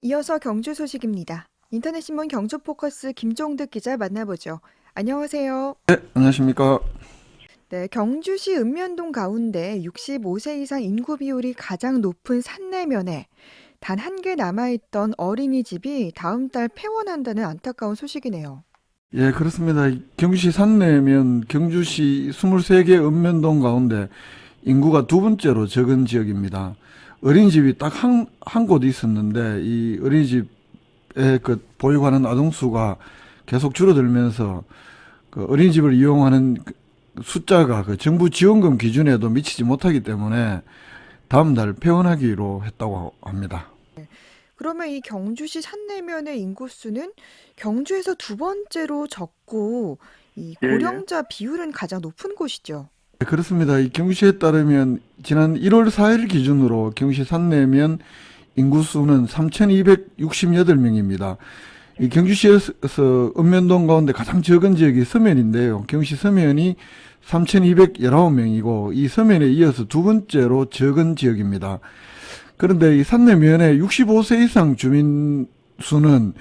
이어서 경주 소식입니다. 인터넷신문 경주포커스 김종득 기자 만나보죠. 안녕하세요. 안녕하십니까. 네, 경주시 읍면동 가운데 65세 이상 인구 비율이 가장 높은 산내면에 단 한 개 남아있던 어린이집이 다음 달 폐원한다는 안타까운 소식이네요. 예, 그렇습니다. 경주시 산내면 경주시 23개 읍면동 가운데 인구가 두 번째로 적은 지역입니다. 어린이집이 딱 한 곳 있었는데 이 어린이집에 그 보육하는 아동수가 계속 줄어들면서 그 어린이집을 이용하는 그 숫자가 그 정부 지원금 기준에도 미치지 못하기 때문에 다음 달 폐원하기로 했다고 합니다. 그러면 이 경주시 산내면의 인구수는 경주에서 두 번째로 적고 이 예, 예. 고령자 비율은 가장 높은 곳이죠. 네, 그렇습니다. 이 경주시에 따르면 지난 1월 4일 기준으로 경주시 산내면 인구수는 3,268명입니다. 이 경주시에서 읍면동 가운데 가장 적은 지역이 서면인데요. 경주시 서면이 3,219명이고 이 서면에 이어서 두 번째로 적은 지역입니다. 그런데 이 산내면의 65세 이상 주민 수는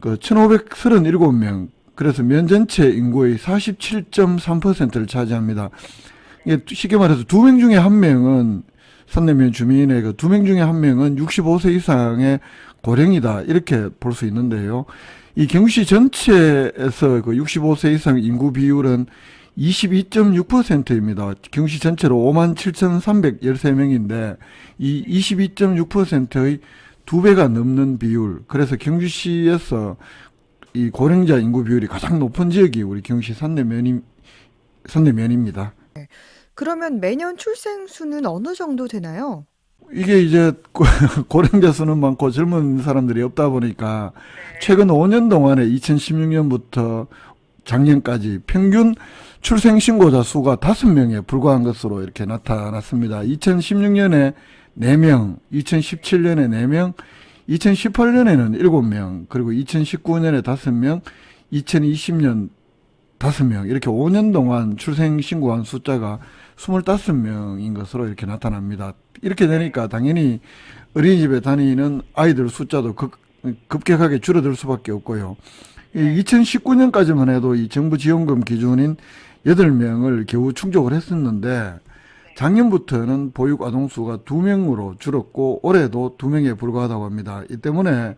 그 1,537명, 그래서 면 전체 인구의 47.3%를 차지합니다. 이게 쉽게 말해서 두 명 중에 한 명은 산내면 주민의 그 두 명 중에 한 명은 65세 이상의 고령이다 이렇게 볼 수 있는데요. 이 경주시 전체에서 그 65세 이상 인구 비율은 22.6%입니다. 경주시 전체로 57,313명인데 이 22.6%의 두 배가 넘는 비율. 그래서 경주시에서 이 고령자 인구 비율이 가장 높은 지역이 우리 경주시 산내면입니다. 그러면 매년 출생 수는 어느 정도 되나요? 이게 이제 고령자 수는 많고 젊은 사람들이 없다 보니까 최근 5년 동안에 2016년부터 작년까지 평균 출생 신고자 수가 5명에 불과한 것으로 이렇게 나타났습니다. 2016년에 4명, 2017년에 4명, 2018년에는 7명, 그리고 2019년에 5명, 2020년 5명, 이렇게 5년 동안 출생 신고한 숫자가 25명인 것으로 이렇게 나타납니다. 이렇게 되니까 당연히 어린이집에 다니는 아이들 숫자도 급격하게 줄어들 수밖에 없고요. 2019년까지만 해도 이 정부 지원금 기준인 8명을 겨우 충족을 했었는데 작년부터는 보육 아동 수가 2명으로 줄었고 올해도 2명에 불과하다고 합니다. 이 때문에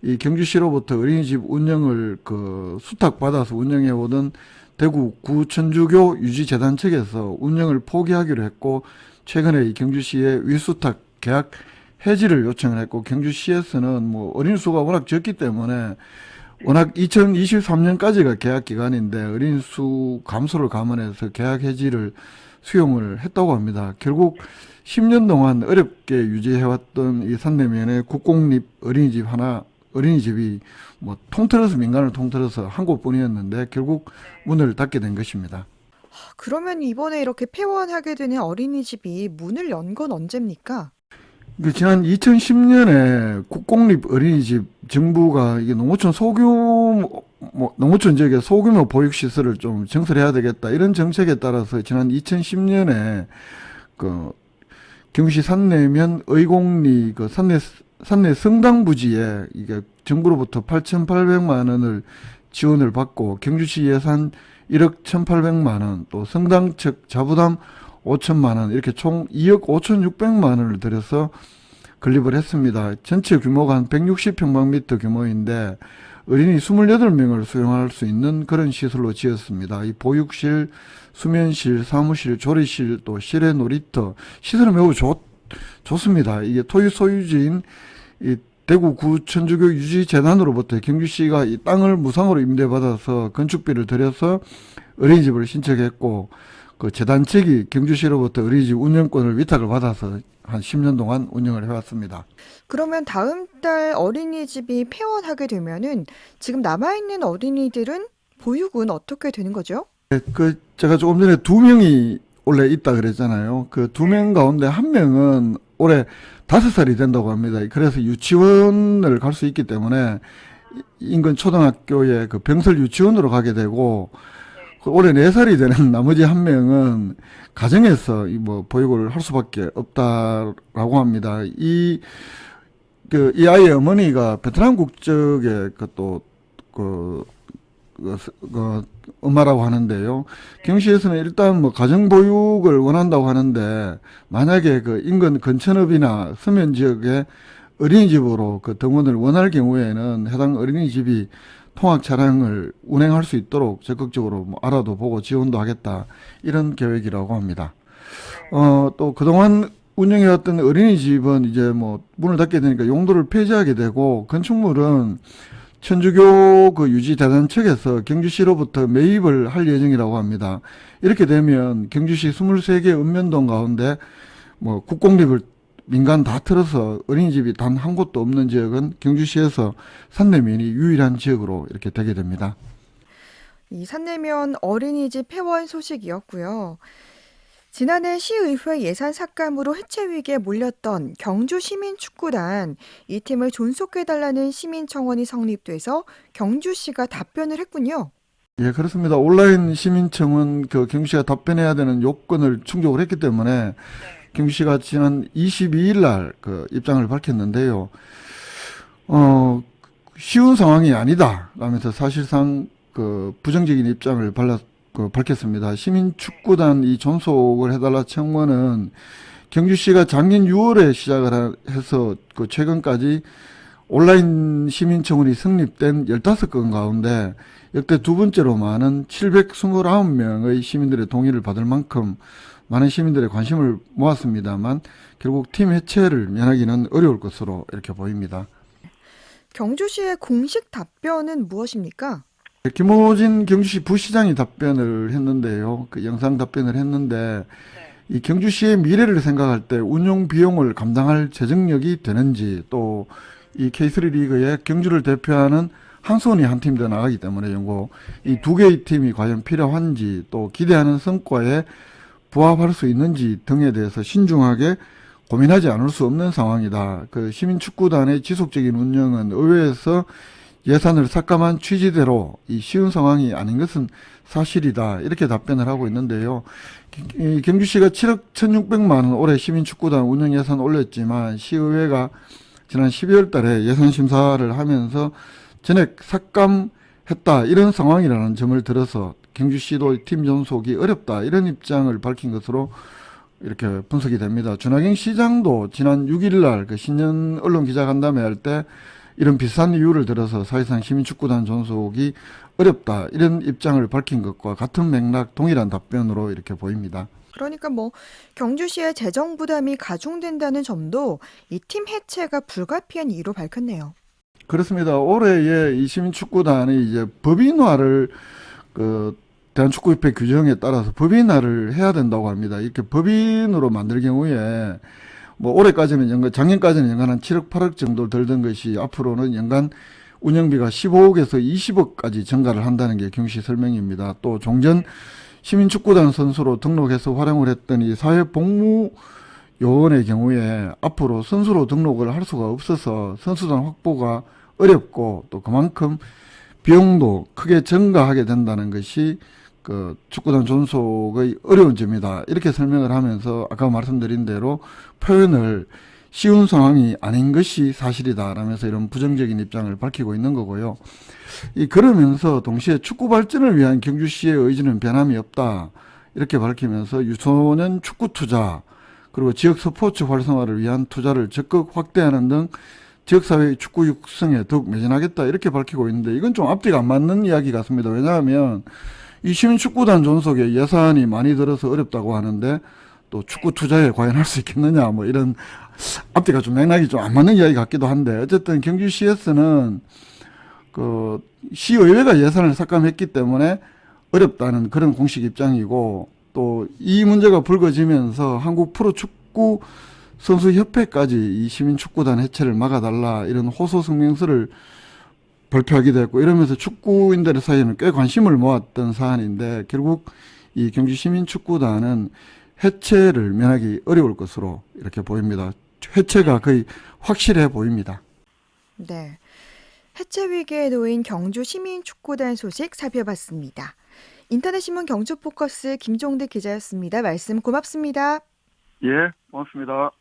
이 경주시로부터 어린이집 운영을 그 수탁받아서 운영해 오던 대구 구천주교 유지재단 측에서 운영을 포기하기로 했고 최근에 이 경주시의 위수탁 계약 해지를 요청을 했고 경주시에서는 뭐 어린이 수가 워낙 적기 때문에 워낙 2023년까지가 계약 기간인데 어린이 수 감소를 감안해서 계약 해지를 수용을 했다고 합니다. 결국 10년 동안 어렵게 유지해왔던 이 산내면의 국공립 어린이집이 뭐 통틀어서 민간을 통틀어서 한 곳뿐이었는데 결국 문을 닫게 된 것입니다. 그러면 이번에 이렇게 폐원하게 되는 어린이집이 문을 연 건 언제입니까? 그 지난 2010년에 국공립 어린이집 정부가 이게 농어촌 지역에 소규모 보육 시설을 좀 증설해야 되겠다 이런 정책에 따라서 지난 2010년에 그 경주시 산내면 의곡리 그 산내 성당 부지에 이게 정부로부터 8,800만 원을 지원을 받고 경주시 예산 1억 1,800만 원, 또 성당 측 자부담 5천만 원, 이렇게 총 2억 5,600만 원을 들여서 건립을 했습니다. 전체 규모가 한 160평방미터 규모인데 어린이 28명을 수용할 수 있는 그런 시설로 지었습니다. 이 보육실, 수면실, 사무실, 조리실, 또 실외 놀이터, 시설은 매우 좋습니다. 이게 토지 소유지인 이 대구 구천주교 유지재단으로부터 경주시가 이 땅을 무상으로 임대받아서 건축비를 들여서 어린이집을 신청했고 그 재단 측이 경주시로부터 어린이집 운영권을 위탁을 받아서 한 10년 동안 운영을 해왔습니다. 그러면 다음 달 어린이집이 폐원하게 되면은 지금 남아있는 어린이들은 보육은 어떻게 되는 거죠? 제가 조금 전에 2명이 원래 있다 그랬잖아요. 그 2명 가운데 1명은 올해 5살이 된다고 합니다. 그래서 유치원을 갈 수 있기 때문에 인근 초등학교에 그 병설 유치원으로 가게 되고 그 올해 4살이 되는 나머지 1명은 가정에서 뭐 보육을 할 수밖에 없다라고 합니다. 이 이 아이의 어머니가 베트남 국적의 그 엄마라고 하는데요. 경시에서는 일단 뭐 가정보육을 원한다고 하는데, 만약에 그 인근 근천읍이나 서면 지역에 어린이집으로 그 등원을 원할 경우에는 해당 어린이집이 통학 차량을 운행할 수 있도록 적극적으로 뭐 알아도 보고 지원도 하겠다, 이런 계획이라고 합니다. 또 그동안 운영해왔던 어린이집은 이제 뭐 문을 닫게 되니까 용도를 폐지하게 되고, 건축물은 천주교 그 유지 대단 측에서 경주시로부터 매입을 할 예정이라고 합니다. 이렇게 되면 경주시 23개 읍면동 가운데 뭐 국공립을 민간 다 틀어서 어린이집이 단 한 곳도 없는 지역은 경주시에서 산내면이 유일한 지역으로 이렇게 되게 됩니다. 이 산내면 어린이집 폐원 소식이었고요. 지난해 시의회 예산 삭감으로 해체 위기에 몰렸던 경주 시민축구단, 이 팀을 존속해달라는 시민청원이 성립돼서 경주시가 답변을 했군요. 예, 그렇습니다. 온라인 시민청은 그 경주시가 답변해야 되는 요건을 충족을 했기 때문에 경주시가 지난 22일 날 그 입장을 밝혔는데요. 쉬운 상황이 아니다 라면서 사실상 그 부정적인 입장을 밝혔습니다. 시민축구단 이 존속을 해달라 청원은 경주시가 작년 6월에 시작을 해서 그 최근까지 온라인 시민청원이 성립된 15건 가운데 역대 두 번째로 많은 729명의 시민들의 동의를 받을 만큼 많은 시민들의 관심을 모았습니다만, 결국 팀 해체를 면하기는 어려울 것으로 이렇게 보입니다. 경주시의 공식 답변은 무엇입니까? 김호진 경주시 부시장이 답변을 했는데요. 그 영상 답변을 했는데, 이 경주시의 미래를 생각할 때 운용 비용을 감당할 재정력이 되는지, 또 이 K3 리그에 경주를 대표하는 한수원이 한 팀 더 나가기 때문에 이 두 개의 팀이 과연 필요한지, 또 기대하는 성과에 부합할 수 있는지 등에 대해서 신중하게 고민하지 않을 수 없는 상황이다. 그 시민축구단의 지속적인 운영은 의회에서 예산을 삭감한 취지대로 이 쉬운 상황이 아닌 것은 사실이다, 이렇게 답변을 하고 있는데요. 이 경주시가 7억 1,600만 원 올해 시민축구단 운영 예산 올렸지만, 시의회가 지난 12월 달에 예산 심사를 하면서 전액 삭감했다, 이런 상황이라는 점을 들어서 경주시도 팀 존속이 어렵다, 이런 입장을 밝힌 것으로 이렇게 분석이 됩니다. 준하경 시장도 지난 6일 날 그 신년 언론 기자간담회 할 때 이런 비슷한 이유를 들어서 사실상 시민축구단 존속이 어렵다, 이런 입장을 밝힌 것과 같은 맥락, 동일한 답변으로 이렇게 보입니다. 그러니까 뭐 경주시의 재정 부담이 가중된다는 점도 이 팀 해체가 불가피한 이유로 밝혔네요. 그렇습니다. 올해의 이 시민축구단이 이제 법인화를 그 대한축구협회 규정에 따라서 법인화를 해야 된다고 합니다. 이렇게 법인으로 만들 경우에 뭐 올해까지는 작년까지는 연간 한 7억 8억 정도 들던 것이 앞으로는 연간 운영비가 15억에서 20억까지 증가를 한다는 게 경시 설명입니다. 또 종전 시민축구단 선수로 등록해서 활용을 했던 이 사회복무요원의 경우에 앞으로 선수로 등록을 할 수가 없어서 선수단 확보가 어렵고, 또 그만큼 비용도 크게 증가하게 된다는 것이 그 축구단 존속의 어려운 점이다, 이렇게 설명을 하면서 아까 말씀드린 대로 표현을 쉬운 상황이 아닌 것이 사실이다 라면서 이런 부정적인 입장을 밝히고 있는 거고요. 그러면서 동시에 축구 발전을 위한 경주시의 의지는 변함이 없다, 이렇게 밝히면서 유소년 축구 투자, 그리고 지역 스포츠 활성화를 위한 투자를 적극 확대하는 등 지역사회의 축구 육성에 더욱 매진하겠다, 이렇게 밝히고 있는데, 이건 좀 앞뒤가 안 맞는 이야기 같습니다. 왜냐하면 이 시민축구단 존속에 예산이 많이 들어서 어렵다고 하는데, 또 축구 투자에 과연 할 수 있겠느냐, 뭐 이런 앞뒤가 좀 맥락이 좀 안 맞는 이야기 같기도 한데, 어쨌든 경주시에서는 그 시의회가 예산을 삭감했기 때문에 어렵다는 그런 공식 입장이고, 또 이 문제가 불거지면서 한국 프로축구 선수협회까지 이 시민축구단 해체를 막아달라, 이런 호소 성명서를 발표하기도 했고, 이러면서 축구인들 사이에는 꽤 관심을 모았던 사안인데, 결국 이 경주 시민축구단은 해체를 면하기 어려울 것으로 이렇게 보입니다. 해체가 거의 확실해 보입니다. 네. 해체 위기에 놓인 경주 시민축구단 소식 살펴봤습니다. 인터넷신문 경주포커스 김종대 기자였습니다. 말씀 고맙습니다. 예, 고맙습니다.